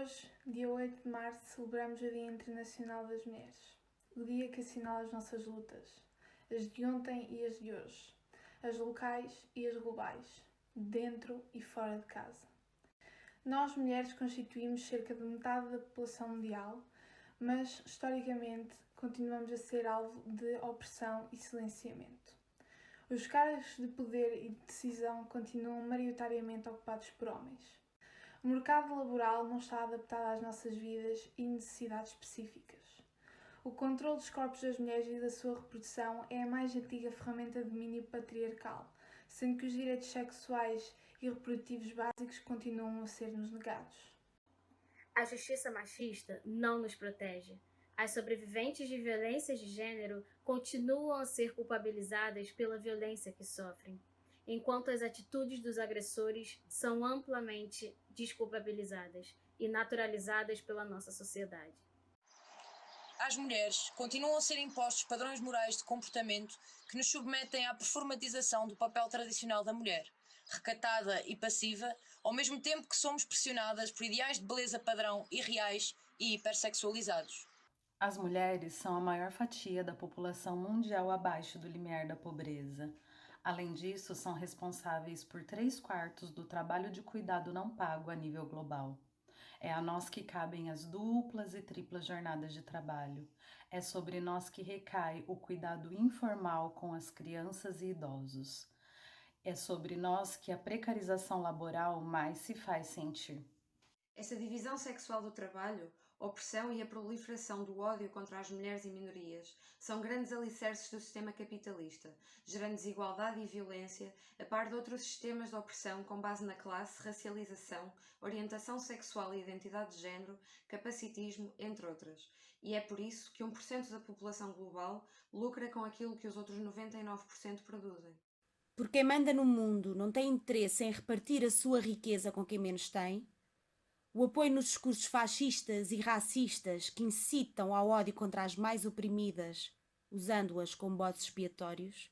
Hoje, dia 8 de março, celebramos o Dia Internacional das Mulheres. O dia que assinala as nossas lutas, as de ontem e as de hoje, as locais e as globais, dentro e fora de casa. Nós, mulheres, constituímos cerca de metade da população mundial, mas, historicamente, continuamos a ser alvo de opressão e silenciamento. Os cargos de poder e de decisão continuam maioritariamente ocupados por homens. O mercado laboral não está adaptado às nossas vidas e necessidades específicas. O controle dos corpos das mulheres e da sua reprodução é a mais antiga ferramenta de domínio patriarcal, sendo que os direitos sexuais e reprodutivos básicos continuam a ser-nos negados. A justiça machista não nos protege. As sobreviventes de violências de gênero continuam a ser culpabilizadas pela violência que sofrem, enquanto as atitudes dos agressores são amplamente desculpabilizadas e naturalizadas pela nossa sociedade. Às mulheres continuam a ser impostos padrões morais de comportamento que nos submetem à performatização do papel tradicional da mulher, recatada e passiva, ao mesmo tempo que somos pressionadas por ideais de beleza padrão irreais e hipersexualizados. As mulheres são a maior fatia da população mundial abaixo do limiar da pobreza. Além disso, são responsáveis por 3/4 do trabalho de cuidado não pago a nível global. É a nós que cabem as duplas e triplas jornadas de trabalho. É sobre nós que recai o cuidado informal com as crianças e idosos. É sobre nós que a precarização laboral mais se faz sentir. Essa divisão sexual do trabalho, a opressão e a proliferação do ódio contra as mulheres e minorias são grandes alicerces do sistema capitalista, gerando desigualdade e violência, a par de outros sistemas de opressão com base na classe, racialização, orientação sexual e identidade de género, capacitismo, entre outras. E é por isso que 1% da população global lucra com aquilo que os outros 99% produzem. Porque quem manda no mundo não tem interesse em repartir a sua riqueza com quem menos tem? O apoio nos discursos fascistas e racistas que incitam ao ódio contra as mais oprimidas, usando-as como bodes expiatórios,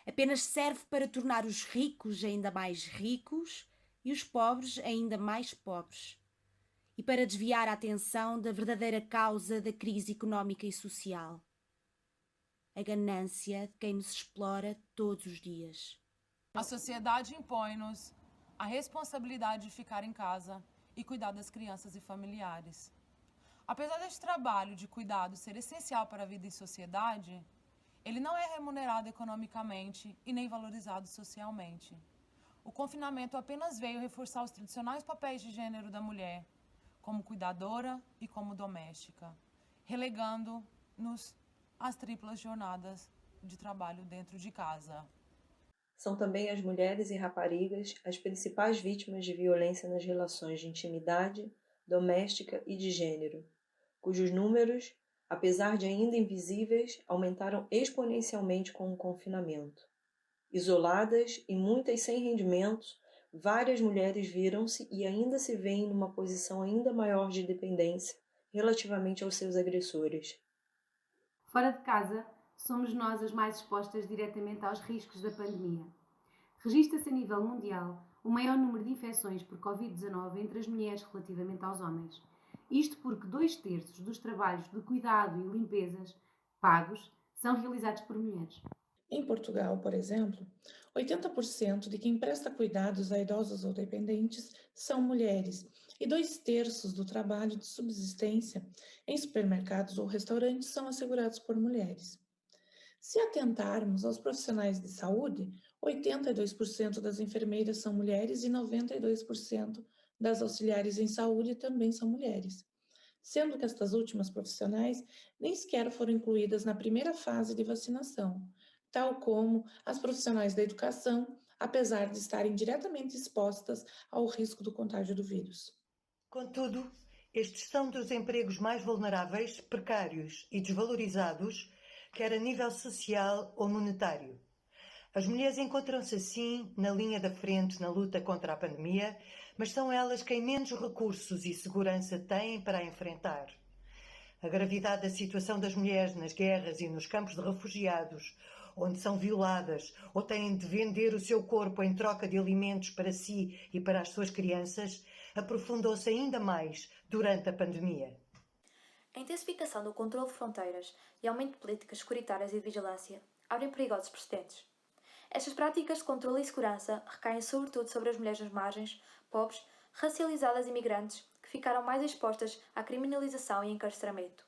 apenas serve para tornar os ricos ainda mais ricos e os pobres ainda mais pobres, e para desviar a atenção da verdadeira causa da crise económica e social: a ganância de quem nos explora todos os dias. A sociedade impõe-nos a responsabilidade de ficar em casa e cuidar das crianças e familiares. Apesar deste trabalho de cuidado ser essencial para a vida em sociedade, ele não é remunerado economicamente e nem valorizado socialmente. O confinamento apenas veio reforçar os tradicionais papéis de gênero da mulher, como cuidadora e como doméstica, relegando-nos às triplas jornadas de trabalho dentro de casa. São também as mulheres e raparigas as principais vítimas de violência nas relações de intimidade, doméstica e de gênero, cujos números, apesar de ainda invisíveis, aumentaram exponencialmente com o confinamento. Isoladas e muitas sem rendimentos, várias mulheres viram-se e ainda se veem numa posição ainda maior de dependência relativamente aos seus agressores. Fora de casa, somos nós as mais expostas diretamente aos riscos da pandemia. Registra-se a nível mundial o maior número de infecções por Covid-19 entre as mulheres relativamente aos homens. Isto porque 2/3 dos trabalhos de cuidado e limpezas pagos são realizados por mulheres. Em Portugal, por exemplo, 80% de quem presta cuidados a idosos ou dependentes são mulheres e 2/3 do trabalho de subsistência em supermercados ou restaurantes são assegurados por mulheres. Se atentarmos aos profissionais de saúde, 82% das enfermeiras são mulheres e 92% das auxiliares em saúde também são mulheres, sendo que estas últimas profissionais nem sequer foram incluídas na primeira fase de vacinação, tal como as profissionais da educação, apesar de estarem diretamente expostas ao risco do contágio do vírus. Contudo, estes são dos empregos mais vulneráveis, precários e desvalorizados, quer a nível social ou monetário. As mulheres encontram-se assim na linha da frente na luta contra a pandemia, mas são elas quem menos recursos e segurança têm para a enfrentar. A gravidade da situação das mulheres nas guerras e nos campos de refugiados, onde são violadas ou têm de vender o seu corpo em troca de alimentos para si e para as suas crianças, aprofundou-se ainda mais durante a pandemia. A intensificação do controle de fronteiras e aumento de políticas securitárias e de vigilância abrem perigosos precedentes. Estas práticas de controle e segurança recaem sobretudo sobre as mulheres nas margens, pobres, racializadas e migrantes, que ficaram mais expostas à criminalização e encarceramento.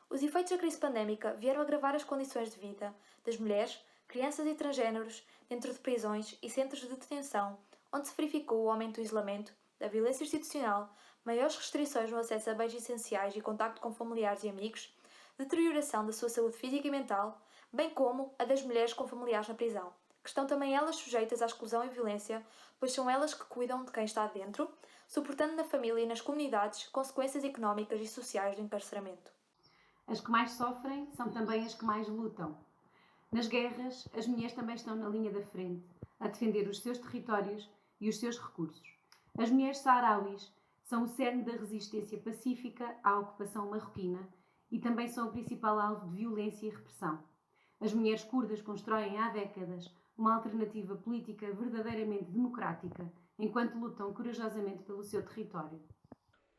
Os efeitos da crise pandémica vieram agravar as condições de vida das mulheres, crianças e transgêneros dentro de prisões e centros de detenção, onde se verificou o aumento do isolamento, da violência institucional, maiores restrições no acesso a bens essenciais e contacto com familiares e amigos, deterioração da sua saúde física e mental, bem como a das mulheres com familiares na prisão, que estão também elas sujeitas à exclusão e violência, pois são elas que cuidam de quem está dentro, suportando na família e nas comunidades consequências económicas e sociais do encarceramento. As que mais sofrem são também as que mais lutam. Nas guerras, as mulheres também estão na linha da frente, a defender os seus territórios e os seus recursos. As mulheres saharauis são o cerne da resistência pacífica à ocupação marroquina e também são o principal alvo de violência e repressão. As mulheres curdas constroem há décadas uma alternativa política verdadeiramente democrática, enquanto lutam corajosamente pelo seu território.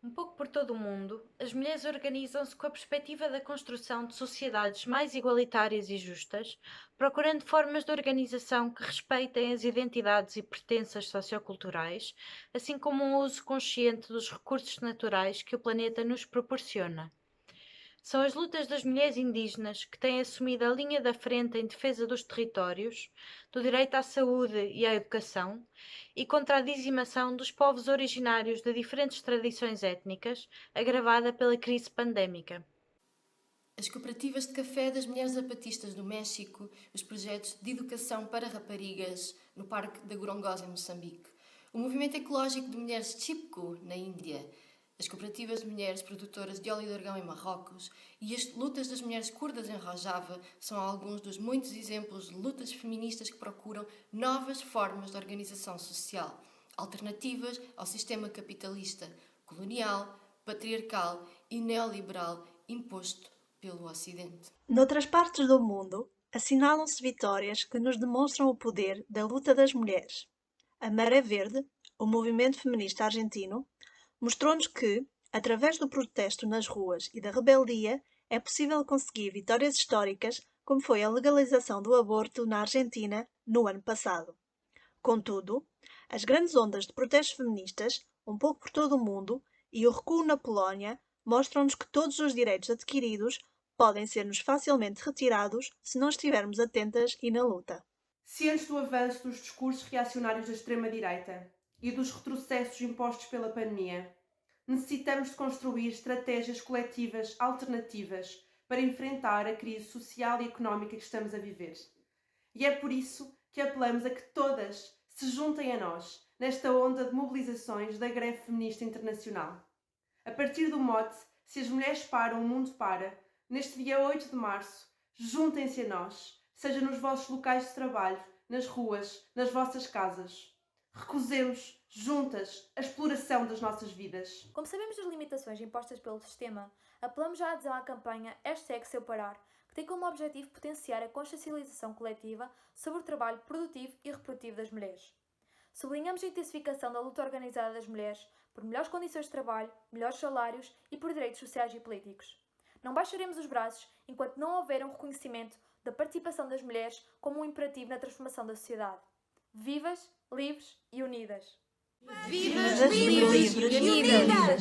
Um pouco por todo o mundo, as mulheres organizam-se com a perspectiva da construção de sociedades mais igualitárias e justas, procurando formas de organização que respeitem as identidades e pertenças socioculturais, assim como um uso consciente dos recursos naturais que o planeta nos proporciona. São as lutas das mulheres indígenas que têm assumido a linha da frente em defesa dos territórios, do direito à saúde e à educação e contra a dizimação dos povos originários de diferentes tradições étnicas, agravada pela crise pandémica. As cooperativas de café das mulheres zapatistas do México, os projetos de educação para raparigas no Parque da Gorongosa, em Moçambique, o movimento ecológico de mulheres Chipko, na Índia, as cooperativas de mulheres produtoras de óleo de argão em Marrocos e as lutas das mulheres curdas em Rojava são alguns dos muitos exemplos de lutas feministas que procuram novas formas de organização social, alternativas ao sistema capitalista, colonial, patriarcal e neoliberal imposto pelo Ocidente. Noutras partes do mundo, assinalam-se vitórias que nos demonstram o poder da luta das mulheres. A Maré Verde, o movimento feminista argentino, mostrou-nos que, através do protesto nas ruas e da rebeldia, é possível conseguir vitórias históricas, como foi a legalização do aborto na Argentina no ano passado. Contudo, as grandes ondas de protestos feministas, um pouco por todo o mundo, e o recuo na Polónia, mostram-nos que todos os direitos adquiridos podem ser-nos facilmente retirados se não estivermos atentas e na luta. Cientes do avanço dos discursos reacionários da extrema-direita e dos retrocessos impostos pela pandemia, necessitamos de construir estratégias coletivas alternativas para enfrentar a crise social e económica que estamos a viver. E é por isso que apelamos a que todas se juntem a nós nesta onda de mobilizações da greve feminista internacional. A partir do mote "Se as mulheres param, o mundo para", neste dia 8 de março, juntem-se a nós, seja nos vossos locais de trabalho, nas ruas, nas vossas casas. Recusemos, juntas, a exploração das nossas vidas. Como sabemos das limitações impostas pelo sistema, apelamos à adesão à campanha #SeuParar, que tem como objetivo potenciar a consciencialização coletiva sobre o trabalho produtivo e reprodutivo das mulheres. Sublinhamos a intensificação da luta organizada das mulheres por melhores condições de trabalho, melhores salários e por direitos sociais e políticos. Não baixaremos os braços enquanto não houver um reconhecimento da participação das mulheres como um imperativo na transformação da sociedade. Vivas, livres e unidas! Vivas, livres e unidas!